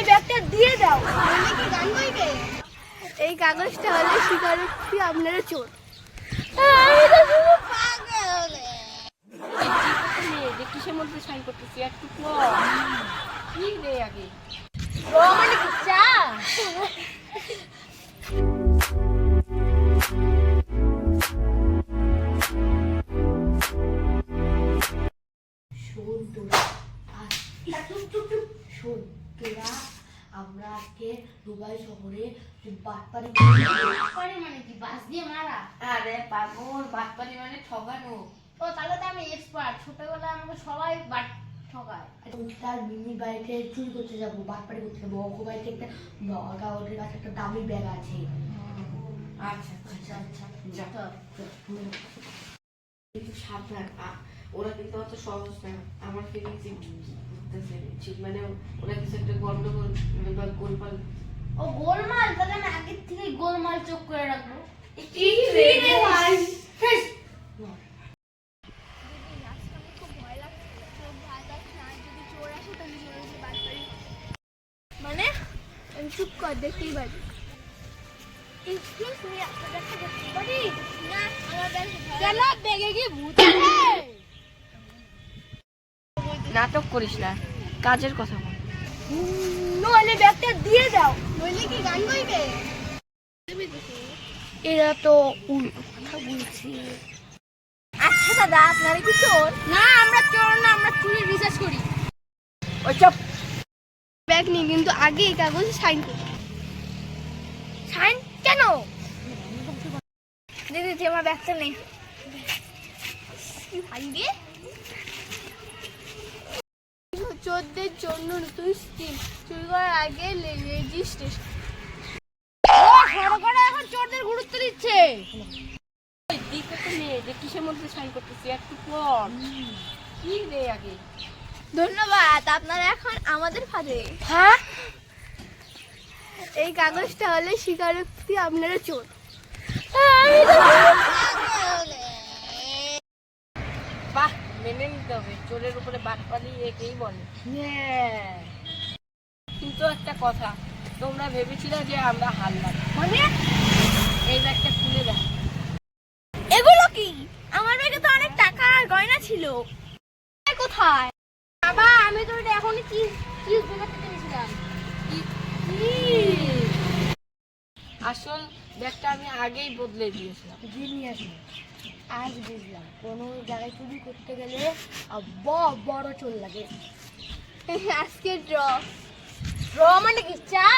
ব্যাগটা দিয়ে দাও। কি গান গাইবে? এই কাগজটা হলে স্বীকারোক্তি আপনারা চোর। আমি তো পুরো পাগল। যে কিসের মধ্যে সাইন করতেছি একটু কি রে আগে মানে কি চা? শোন তোরা শোন তোরা আমরা আজকে দুবাই শহরে বাটপারি মানে কি বাস দিয়ে মারা? আরে পাগল বাটপারি মানে ঠগানো। ও তাহলে তো আমি এক্সপার্ট। ছোটবেলায় আমাকে সবাই বাট ঠকায়। তার মিনি বাড়িতে চুরি করতে যাবো, বাটপারি করতে যাবো। অঙ্ক বাড়িতে একটা ওদের কাছে একটা দামি ব্যাগ আছে। আচ্ছা আচ্ছা আচ্ছা যা কিন্তু সাবধান, ওরা কিন্তু অত সহজ না। আমার ফিলিংস মানে ওরা কিছু একটা গন্ডগোল বা গোলপাল। ও গোলমাল? তাহলে আমি আগের থেকে গোলমাল চোখ করে রাখবো। কি রে ভাই মানে আমি চুপ কর, দেখতেই পারি। এক্সকিউজ মি, আপনার ব্যাগটা দেখতে পারি? না, আমার ব্যাগ কেন? ব্যাগে কি ভূত আছে? নাটক করিস না, কাজের কথা বল। নইলে ব্যাগটা দিয়ে দাও। নইলে কি গান গাইবে? এরা তো কথা বলছি। আচ্ছা দাদা, আপনারা কি চোর? না, আমরা চোর না, আমরা চুরির রিসার্চ করি। ওই চপ ব্যাগ নিয়ে কিন্তু আগে এই কাগজে সাইন করো। সাইন কেন? দিদি আমার ব্যাগটা নেই। সাইন দিয়ে চোরদের জন্য নতুন স্কিম, চুরি করার আগে রেজিস্ট্রেশন। সরকার এখন চোরদের গুরুত্ব দিচ্ছে। যে কিসের মধ্যে সাইন করতেছি একটু পর কি রে আগে ধন্যবাদ, আপনারা এখন আমাদের ফাঁদে। হ্যাঁ এই কাগজটা হলে স্বীকারোক্তি আপনারা চোর। বাহ, মেনে নিতে হবে, চোরের উপরে বাটপালি একেই বলে। কিন্তু একটা কথা, তোমরা ভেবেছিলে যে আমরা হারলাম। মানে এই ব্যাগটা খুলে দেখ। এগুলো কি? আমার ব্যাগে তো অনেক টাকা আর গয়না ছিল। কোথায়? বাবা, আমি তো এটা এখনই চিজ দোকান থেকে নিয়েছিলাম। আসল ব্যাগটা আমি আগেই বদলে দিয়েছিলাম। জিনিয়াস আজ বুঝলাম কোনো জায়গায় চুরি করতে গেলে বড় চোর লাগে। আজকে ড্র মানে কি চা?